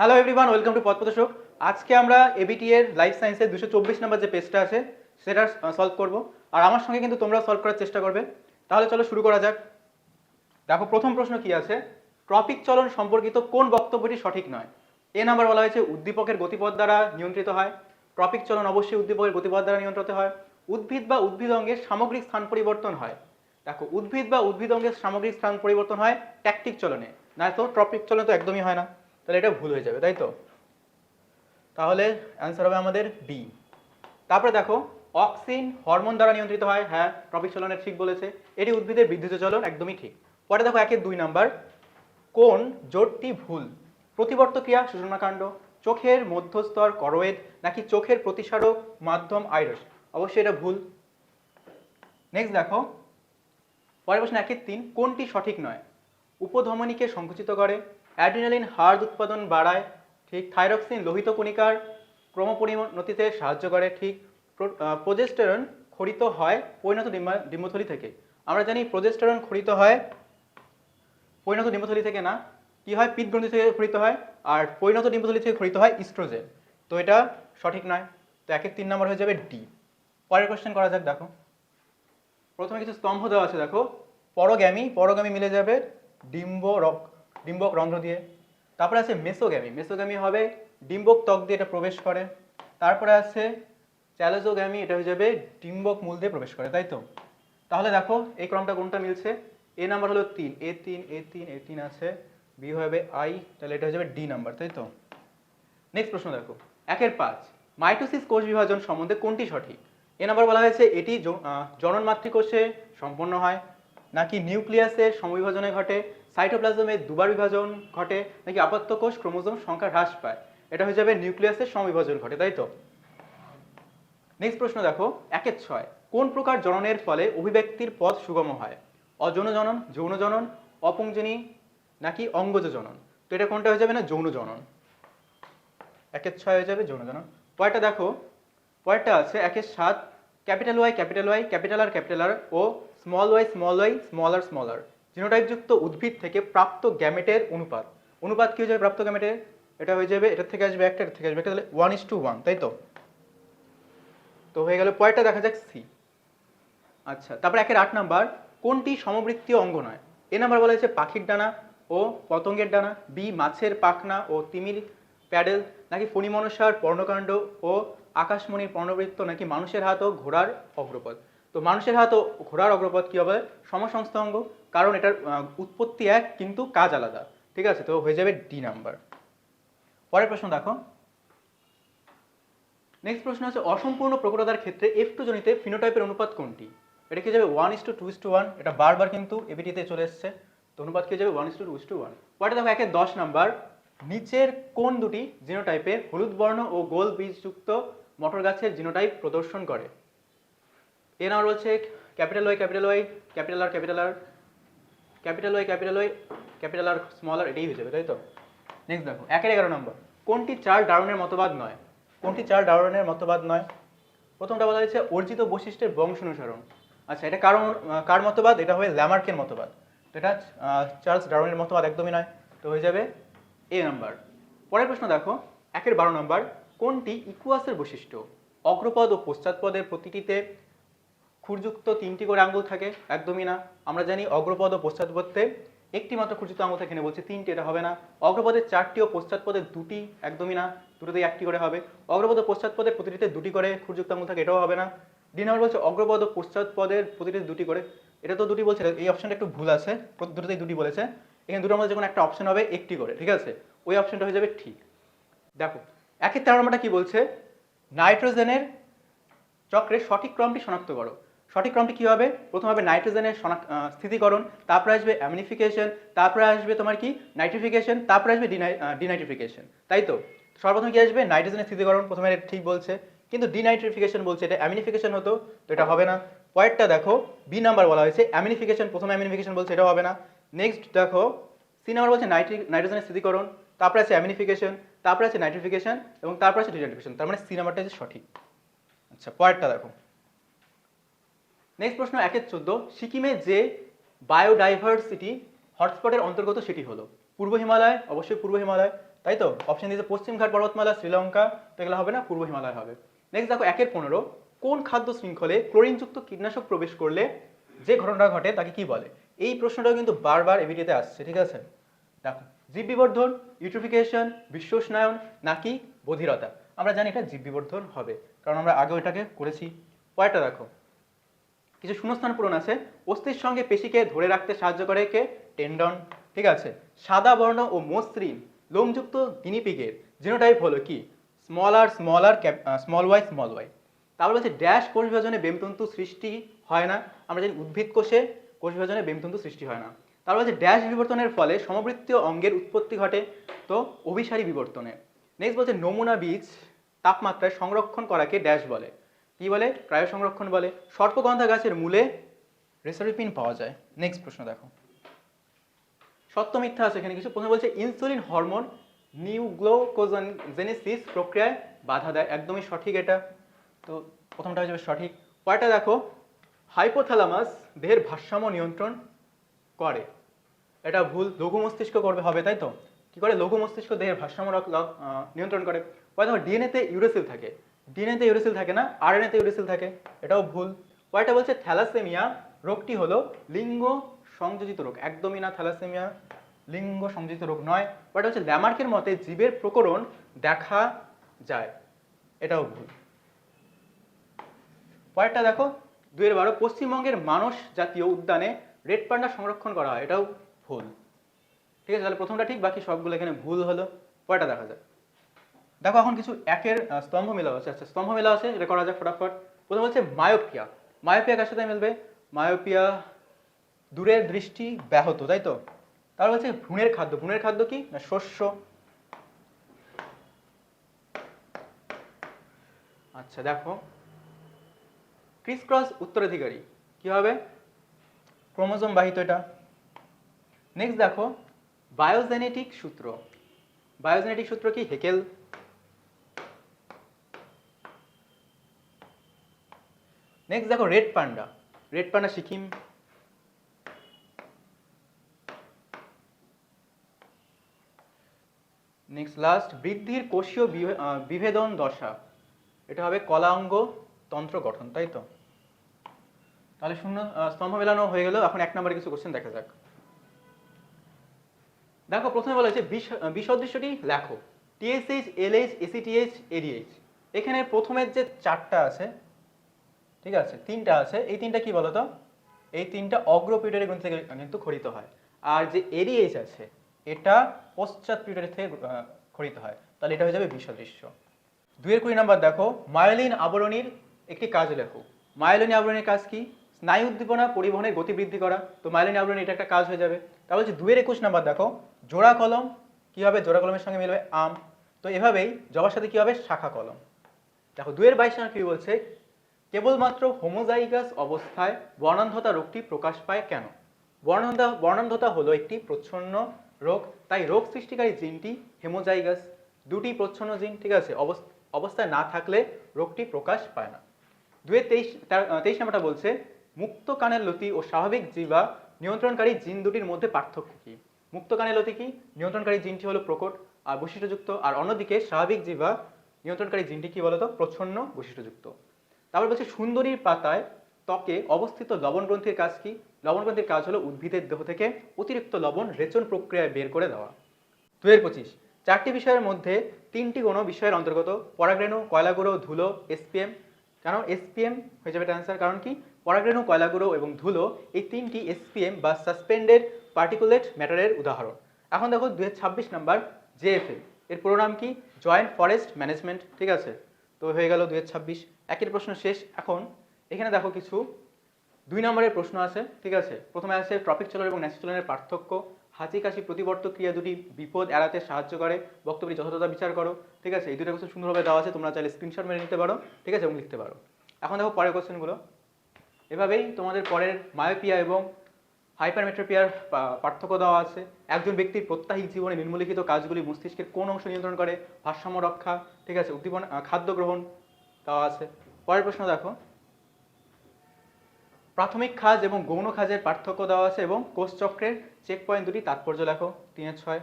Hello everyone, welcome to পথপ্রদর্শক। আজকে আমরা এবিটি এর লাইফ সায়েন্সের 224 নম্বর যে পেজটা আছে সেটা সলভ করব। আর আমার সঙ্গে কিন্তু তোমরা সলভ করার চেষ্টা করবে। তাহলে চলো শুরু করা যাক। দেখো প্রথম প্রশ্ন কি আছে, ট্রপিক চলন সম্পর্কিত কোন বক্তব্যটি সঠিক নয়? এ নাম্বার বলা হয়েছে উদ্দীপকের গতিপথ দ্বারা নিয়ন্ত্রিত হয়। ট্রপিক চলন অবশ্যই উদ্দীপকের গতিপথ দ্বারা নিয়ন্ত্রিত হয়। উদ্ভিদ বা উদ্ভিদ অঙ্গের সামগ্রিক স্থান পরিবর্তন হয়। দেখো উদ্ভিদ বা উদ্ভিদ অঙ্গের সামগ্রিক স্থান পরিবর্তন হয় ট্যাকটিক চলনে, না তো ট্রপিক চলনে তো একদমই হয় না। তাহলে এটা ভুল হয়ে যাবে, তাই তো? তাহলে অ্যান্সার হবে আমাদের বি। তারপরে দেখো অক্সিন হরমোন দ্বারা নিয়ন্ত্রিত হয়, হ্যাঁ ট্রপিক চলনের ঠিক বলেছে। এটি উদ্ভিদের বৃদ্ধিজ চলন, একদমই ঠিক। পরে দেখো 1-2 নাম্বার, কোন জোটটি ভুল? প্রতিবর্ত ক্রিয়া সুষুম্নাকাণ্ড, চোখের মধ্যস্তর করোয়েদ, নাকি চোখের প্রতিসারক মাধ্যম আইরস? অবশ্যই এটা ভুল। নেক্সট দেখো পরের প্রশ্ন 1-3, কোনটি সঠিক নয়? উপধমনীকে সংকুচিত করে, অ্যাড্রিনালিন হাড় উৎপাদন বাড়ায়, ঠিক। থাইরক্সিন লোহিত কণিকার ক্রমপরিণতিতে সাহায্য করে, ঠিক। প্রোজেস্টেরন ক্ষরিত হয় পরিণত ডিম্বথলি থেকে। আমরা জানি প্রোজেস্টেরন ক্ষরিত হয় পরিণত ডিম্বথলি থেকে না, কি হয়, পিত্তগ্রন্থি থেকে ক্ষরিত হয়। আর পরিণত ডিম্বথলি থেকে ক্ষরিত হয় ইস্ট্রোজেন। তো এটা সঠিক নয়। তো 1-3 নম্বর হয়ে যাবে ডি। পরের কোশ্চেন করা যাক। দেখো প্রথমে কিছু স্তম্ভ দেওয়া আছে। দেখো পরগামী মিলে যাবে ডিম্বক রন্ধ্র দিয়ে। তারপরে আছে মেসোগ্যামি হবে ডিম্বক ত্বক দিয়ে এটা প্রবেশ করে। তারপরে আছে চ্যালোজোগ্যামি, এটা হয়ে যাবে ডিম্বক মূল দিয়ে প্রবেশ করে, তাই তো? তাহলে দেখো এই ক্রমটা কোনটা মিলছে। এ নাম্বার হলো 3, এ3 আছে, বি হবে আই, তাহলে এটা হয়ে যাবে ডি নাম্বার, তাই তো? নেক্সট প্রশ্ন দেখো 1-5, মাইটোসিস কোষ বিভাজন সম্বন্ধে কোনটি সঠিক? এ নাম্বার বলা হয়েছে এটি জনন মাতৃকোষে সম্পন্ন হয়, নাকি নিউক্লিয়াসের সমবিভাজনে ঘটে, সাইটোপ্লাজমে দুবার বিভাজন ঘটে, নাকি আপাত্ত কোষ ক্রোমোজোম সংখ্যা হ্রাস পায়? এটা হয়ে যাবে নিউক্লিয়াসের সমবিভাজন ঘটে, তাই তো? নেক্সট প্রশ্ন দেখো 1-6, কোন প্রকার জননের ফলে অভিব্যক্তির পথ সুগম হয়? অযৌন জনন, যৌন জনন, অপুংজনী, নাকি অঙ্গজ জনন? তো এটা কোনটা হয়ে যাবে না, যৌন জনন। 1-6 হয়ে যাবে যৌন জনন। পরেরটা দেখো, পরেরটা আছে 1-7, ক্যাপিটাল ওয়াই ক্যাপিটাল আর ও স্মল ওয়াই স্মল আর জিনোটাইপযুক্ত উদ্ভিদ থেকে প্রাপ্ত গ্যামেটের অনুপাত কি হয়ে যাবে প্রাপ্ত গ্যামেটের? এটা হয়ে যাবে, এটার থেকে আসবে একটা, এটার থেকে আসবে একটা, তাহলে 1:1, তাই তো? তো হয়ে গেল। পরেরটা দেখা যাক সি। আচ্ছা, তারপর 1-8 নাম্বার, কোনটি সমবৃত্তীয় অঙ্গ নয়? এ নাম্বার বলা হয়েছে পাখির ডানা ও পতঙ্গের ডানা, বি মাছের পাখনা ও তিমির প্যাডেল, নাকি ফণিমনসার পর্ণকাণ্ড ও আকাশমণির পর্ণবৃত্ত, নাকি মানুষের হাত ও ঘোড়ার অগ্রপদ? তো মানুষের হাত ও ঘোড়ার অগ্রপদ কি হবে, সমসংস্থ অঙ্গ, কারণ এটার উৎপত্তি এক কিন্তু কাজ আলাদা, ঠিক আছে? তো হয়ে যাবে ডি নাম্বার। পরের প্রশ্ন দেখো, নেক্সট প্রশ্ন হচ্ছে অসম্পূর্ণ প্রকটতার ক্ষেত্রে F2 জনিতে ফিনোটাইপের অনুপাত কোনটি? এটা কি যাবে 1:2:1, এটা বারবার কিন্তু এবিটিতে চলে এসেছে। তো অনুপাত কি যাবে 1:2:1। পরে দেখো 1-10 নাম্বার, নিচের কোন দুটি জিনোটাইপে হলুদ বর্ণ ও গোল বীজযুক্ত মটর গাছের জিনোটাইপ প্রদর্শন করে? এ নাম্বার বলছে capital Y capital R small r, এটাই হয়ে যাবে, তাই তো? নেক্সট দেখো 1-11 নম্বর, কোনটি চার্লস ডারউইনের মতবাদ নয়? প্রথমটা বলা হয়েছে অর্জিত বৈশিষ্ট্যের বংশানুসরণ। আচ্ছা, এটা কার মতবাদ? এটা হবে ল্যামার্কের মতবাদ। তো এটা চার্লস ডারউইনের মতবাদ একদমই নয়। তো হয়ে যাবে এ নাম্বার। পরের প্রশ্ন দেখো 1-12 নম্বর, কোনটি ইকুয়াসের বৈশিষ্ট্য? অগ্রপদ ও পশ্চাৎপদের প্রতিটিতে খুরযুক্ত 3টি করে আঙ্গুল থাকে, একদমই না। আমরা জানি অগ্রপদ ও পশ্চাৎপদে একটি মাত্র খুরযুক্ত আঙ্গুল থাকে, এখানে বলছে 3টি, এটা হবে না। অগ্রপদের 4টি ও পশ্চাৎপদের 2টি, একদমই না, দুটোতেই 1টি করে হবে। অগ্রপদ ও পশ্চাৎপদের প্রতিটিতে 2টি করে খুরযুক্ত আঙ্গুল থাকে, এটাও হবে না। ডি নাম্বার বলছে অগ্রপদ ও পশ্চাৎপদের প্রতিটিতে 2টি করে, এটা তো 2টি বলছে, এই অপশনটা একটু ভুল আছে, দুটোতেই 2টি বলেছে। এখানে দুটোর মধ্যে যে কোনো একটা অপশন হবে 1টি করে, ঠিক আছে? ওই অপশনটা হয়ে যাবে ঠিক। দেখো 1-13 নম্বরটা কি বলছে, নাইট্রোজেনের চক্রের সঠিক ক্রমটি শনাক্ত করো। সঠিক ক্রমটি কি হবে? প্রথম হবে নাইট্রোজেনের স্থিতিকরণ, তারপরে আসবে অ্যামিনিফিকেশন, তারপরে আসবে তোমার কি নাইট্রিফিকেশন, তারপরে আসবে ডিনাইট্রিফিকেশন, তাই তো? সর্বপ্রথম কি আসবে? নাইট্রোজেনের স্থিতিকরণ, প্রথমে এটা ঠিক বলছে, কিন্তু ডিনাইট্রিফিকেশন বলছে, এটা অ্যামিনিফিকেশন হতো, তো এটা হবে না। পরেরটা দেখো বি নাম্বার বলা হয়েছে অ্যামিনিফিকেশন, প্রথমে অ্যামিনিফিকেশন বলছে, এটাও হবে না। নেক্সট দেখো সি নাম্বার বলছে নাইট্রোজেনের স্থিতিকরণ, তারপরে আছে অ্যামিনিফিকেশন, তারপরে আছে নাইট্রিফিকেশন এবং তারপরে আছে ডিনাইট্রিফিকেশন, তার মানে সি নাম্বারটা হচ্ছে সঠিক। আচ্ছা, পরেরটা দেখো। নেক্সট প্রশ্ন 1-14, সিকিমে যে বায়োডাইভার্সিটি হটস্পটের অন্তর্গত সেটি হলো? পূর্ব হিমালয়, অবশ্যই পূর্ব হিমালয়, তাই তো? অপশন দিয়েছে পশ্চিম ঘাট পর্বতমালা, শ্রীলঙ্কা, তো এগুলো হবে না, পূর্ব হিমালয় হবে। নেক্সট দেখো 1-15, কোন খাদ্য শৃঙ্খলে ক্লোরিনযুক্ত কীটনাশক প্রবেশ করলে যে ঘটনাটা ঘটে তাকে কি বলে? এই প্রশ্নটাও কিন্তু বারবার এবিটিতে আসছে, ঠিক আছে? দেখো, জীব বিবর্ধন, ইউট্রোফিকেশন, বিশ্ব উষ্ণায়ন নাকি বধিরতা? আমরা জানি এটা জীব বিবর্ধন হবে, কারণ আমরা আগেও এটাকে করেছি। পরেরটা দেখো, কিছু শূন্যস্থান পূরণ আছে। অস্থির সঙ্গে পেশিকে ধরে রাখতে সাহায্য করে কে? টেন্ডন, ঠিক আছে। সাদা বর্ণ ও মসৃণ লোমযুক্ত গিনিপিগের জিনোটাইপ হলো কি? স্মল আর স্মল আর, স্মল ওয়াই স্মল ওয়াই। তারপর বলছে ড্যাশ কোষ বিভাজনে বেমতন্তু সৃষ্টি হয় না। আমরা জানি উদ্ভিদ কোষে কোষ বিভাজনে বেমতন্তু সৃষ্টি হয় না। তারপর বলছে ড্যাশ বিবর্তনের ফলে সমবৃত্তীয় অঙ্গের উৎপত্তি ঘটে, তো অভিসারী বিবর্তনে। নেক্সট বলছে নমুনা বীজ তাপমাত্রায় সংরক্ষণ করাকে ড্যাশ বলে, কি বলে? ক্রায়ো সংরক্ষণ বলে। সর্পগন্ধা গাছের মূলে রেসারিপিন পাওয়া যায়। নেক্সট প্রশ্ন দেখো, সত্য মিথ্যা আছে এখানে কিছু। প্রথমে বলছে ইনসুলিন হরমোন নিউগ্লোকোজেনেসিস প্রক্রিয়ায় বাধা দেয়, একদমই সঠিক এটা, তো প্রথমটা হয়ে যাবে সঠিক। পরেরটা দেখো, হাইপোথ্যালামাস দেহের ভারসাম্য নিয়ন্ত্রণ করে, এটা ভুল, লঘু মস্তিষ্ক করবে হবে, তাই তো? কি করে? লঘু মস্তিষ্ক দেহের ভারসাম্য নিয়ন্ত্রণ করে। পরে দেখো ডিএনএতে ইউরেসিল থাকে, ডিএনএতে ইউরেসিল থাকে না, আরএনএতে ইউরেসিল থাকে, এটাও ভুল। পরেরটা বলছে থ্যালাসেমিয়া রোগটি হলো লিঙ্গ সংযোজিত রোগ, একদমই না, থ্যালাসেমিয়া লিঙ্গ সংযোজিত রোগ নয়। পরেরটা হচ্ছে ল্যামার্কের মতে জীবের প্রকরণ দেখা যায়, এটাও ভুল। পরেরটা দেখো 2-12, পশ্চিমবঙ্গের মানস জাতীয় উদ্যানে রেড পান্ডা সংরক্ষণ করা হয়, এটাও ভুল, ঠিক আছে? তাহলে প্রথমটা ঠিক, বাকি সবগুলো এখানে ভুল হলো। পরেরটা দেখা যাক। দেখো এখন কিছু একের স্তম্ভ মেলা আছে, আচ্ছা স্তম্ভ মেলা আছে, এটা করা যাক ফটাফট। প্রথম হচ্ছে মায়োপিয়া, মায়োপিয়া কার সাথে মিলবে? মায়োপিয়া দূরের দৃষ্টি ব্যাহত, তাই তো? তারপর হচ্ছে ভ্রূণের খাদ্য, ভ্রূণের খাদ্য কি না? শস্য। আচ্ছা দেখো, ক্রিস ক্রস উত্তরাধিকারী কি হবে? ক্রোমোজোম বাহিত এটা। নেক্সট দেখো, বায়োজেনেটিক সূত্র, বায়োজেনেটিক সূত্র কি? হেকেল। নেক্সট দেখো red panda, red panda Sikkim. Next last, বৃদ্ধির কোষীয় বিভেদন দশা, এটা হবে কলাঙ্গ তন্ত্র গঠন, তাই তো? তাহলে শূন্য স্তম্ভ মেলানো হয়ে গেল। এখন 1 নম্বরে কিছু কোশ্চেন দেখা যাক। দেখো প্রথমে বলা হয়েছে বিসদৃশ্যটি লেখো, টিএসএইচ, এলএইচ, এসিটিএইচ, এডিএইচ। এখানে প্রথমের যে 4টা আছে, ঠিক আছে, 3টা আছে, এই 3টা কি বলতো? এই 3টা অগ্রপিউটারি গ্রন্থি থেকে কিন্তু খরিত হয়, আর যে এডিএইচ আছে এটা পশ্চাৎ পিউটারি থেকে খরিত হয়, তাহলে এটা হয়ে যাবে বিসদৃশ্য। 2-20 নম্বর দেখো, মায়োলিন আবরণীর একটি কাজ লেখো। মায়োলিন আবরণীর কাজ কি? স্নায়ু উদ্দীপনা পরিবহনের গতি বৃদ্ধি করা, তো মায়োলিন আবরণী এটা একটা কাজ হয়ে যাবে। তাহলে হচ্ছে 2-21 নম্বর দেখো, জোড়া কলম কি হবে? জোড়া কলমের সঙ্গে মিলবে আম, তো এভাবেই জবার সাথে কি হবে? শাখা কলম। দেখো 2-22 নম্বর কি বলছে, কেবলমাত্র হোমোজাইগাস অবস্থায় বর্ণান্ধতা রোগটি প্রকাশ পায় কেন? বর্ণান্ধতা হলো একটি প্রচ্ছন্ন রোগ, তাই রোগ সৃষ্টিকারী জিনটি হেমোজাইগাস, দুটি প্রচ্ছন্ন জিন, ঠিক আছে, অবস্থায় না থাকলে রোগটি প্রকাশ পায় না। 2-23 নম্বরটা বলছে, মুক্ত কানের লতি ও স্বাভাবিক জীবা নিয়ন্ত্রণকারী জিন দুটির মধ্যে পার্থক্য কি? মুক্ত কানের লতি কি? নিয়ন্ত্রণকারী জিনটি হলো প্রকট আর বৈশিষ্ট্যযুক্ত, আর অন্যদিকে স্বাভাবিক জীবা নিয়ন্ত্রণকারী জিনটি কি বলতো? প্রচ্ছন্ন বৈশিষ্ট্যযুক্ত। তারপর বলছে সুন্দরীর পাতায় ত্বকে অবস্থিত লবণ গ্রন্থির কাজ কি? লবণ গ্রন্থির কাজ হলো উদ্ভিদের দেহ থেকে অতিরিক্ত লবণ রেচন প্রক্রিয়ায় বের করে দেওয়া। 2-25, 4টি বিষয়ের মধ্যে 3টি কোনো বিষয়ের অন্তর্গত, পরাগরেণু, কয়লাগুঁড়ো, ধুলো, এসপিএম। কারণ এসপিএম হয়ে যাবে অ্যান্সার, কারণ কি? পরাগরেণু, কয়লাগুঁড়ো এবং ধুলো এই 3টি এসপিএম বা সাসপেন্ডেড পার্টিকুলেট ম্যাটারের উদাহরণ। এখন দেখো 2026 নাম্বার জেএফএম, এর পুরো নাম কি? জয়েন্ট ফরেস্ট ম্যানেজমেন্ট, ঠিক আছে? তো হয়ে গেল 2026, একের প্রশ্ন শেষ। এখন এখানে দেখো কিছু 2 নম্বরের প্রশ্ন আছে, ঠিক আছে? প্রথমে আছে ট্রপিক চলন এবং ন্যাসিক চলনের পার্থক্য, হাঁচি কাশি প্রতিবর্তক ক্রিয়া দুটি বিপদ এড়াতে সাহায্য করে, বক্তব্যের যথাযথ বিচার করো, ঠিক আছে? এই দুটো কোশ্চেন সুন্দরভাবে দেওয়া আছে, তোমরা চাইলে স্ক্রিনশট মেরে নিতে পারো, ঠিক আছে, এবং লিখতে পারো। এখন দেখো পরের কোশ্চেনগুলো, এভাবেই তোমাদের পরের মায়োপিয়া এবং হাইপারমেট্রোপিয়ার পার্থক্য দেওয়া আছে। একজন ব্যক্তির প্রত্যাহিক জীবনে নিম্নলিখিত কাজগুলি মস্তিষ্কের কোন অংশ নিয়ন্ত্রণ করে? ভারসাম্য রক্ষা, ঠিক আছে, উদ্দীপনা, খাদ্য গ্রহণ দেওয়া আছে। পরের প্রশ্ন দেখো, প্রাথমিক খাজ এবং গৌণ খাজের পার্থক্য দেওয়া আছে এবং কোষচক্রের চেক পয়েন্ট দুটি তাৎপর্য লেখো। 3-6।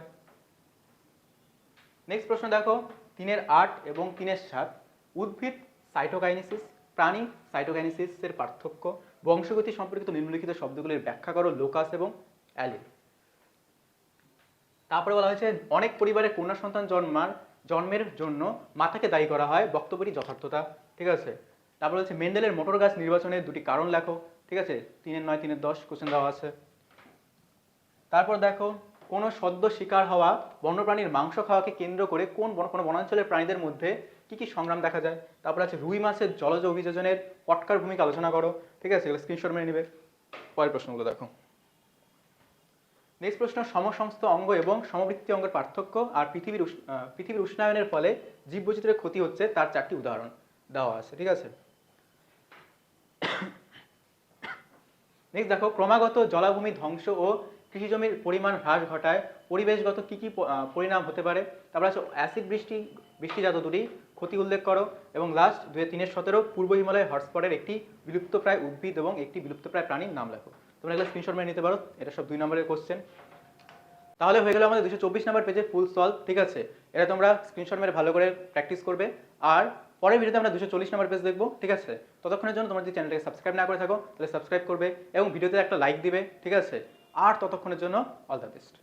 নেক্সট প্রশ্ন দেখো 3-8 এবং 3-7 উদ্ভিদ সাইটোকাইনেসিস, প্রাণী সাইটোকাইনেসিসের পার্থক্য, বংশগতি সম্পর্কিত নিম্নলিখিত শব্দগুলির ব্যাখ্যা করো লোকাস এবং অ্যালিল। তারপরে বলা হয়েছে অনেক পরিবারে কন্যা সন্তান জন্মের জন্য মাতাকে দায়ী করা হয়, বক্তব্যটি যথার্থতা। ঠিক আছে, তারপরে হচ্ছে মেন্ডেলের মোটর গাছ নির্বাচনের দুটি কারণ লেখো। ঠিক আছে, 3-9, 3-10 কোশ্চেন দেওয়া আছে। তারপর দেখো কোনো সদ্য শিকার হওয়া বন্যপ্রাণীর মাংস খাওয়াকে কেন্দ্র করে কোনো বনাঞ্চলের প্রাণীদের মধ্যে কি কি সংগ্রাম দেখা যায়। তারপর আছে রুই মাছের জলজ অভিযোজনের পটকার ভূমিকা আলোচনা করো। ঠিক আছে, এগুলো স্ক্রিনশট মেরে নেবে। পরের প্রশ্নগুলো দেখো। নেক্সট প্রশ্ন সমসমস্ত অঙ্গ এবং সমবৃত্তি অঙ্গের পার্থক্য আর পৃথিবীর উষ্ণায়নের ফলে জীববৈচিত্র্যের ক্ষতি হচ্ছে তার 4টি উদাহরণ দেওয়া আছে। ঠিক আছে, নেক্সট দেখো ক্রমাগত জলাভূমি ধ্বংস ও কৃষিজমির পরিমাণ হ্রাস ঘটায় পরিবেশগত কি কি পরিণাম হতে পারে। তারপর আছে অ্যাসিড বৃষ্টিজাত দুটি ক্ষতি উল্লেখ করো। এবং লাস্ট 2-3-17 পূর্ব হিমালয়ের হটস্পটের একটি বিলুপ্তপ্রায় উদ্ভিদ এবং একটি বিলুপ্তপ্রায় প্রাণীর নাম লেখো। তোমরা এগুলো স্ক্রিনশট মেরে নিতে পারো, এটা সব 2 নম্বরের কোশ্চেন। তাহলে হয়ে গেল আমাদের 224 নম্বর পেজে ফুল সলভ। ঠিক আছে, এটা তোমরা স্ক্রিনশট মেরে ভালো করে প্র্যাকটিস করবে। আর পরের ভিডিওতে আমরা 240 নম্বর পেজ দেখবো। ঠিক আছে, ততক্ষণের জন্য তোমরা যদি চ্যানেলটাকে সাবস্ক্রাইব না করে থাকো তাহলে সাবস্ক্রাইব করবে এবং ভিডিওতে একটা লাইক দিবে। ঠিক আছে, আর ততক্ষণের জন্য অল দ্য বেস্ট।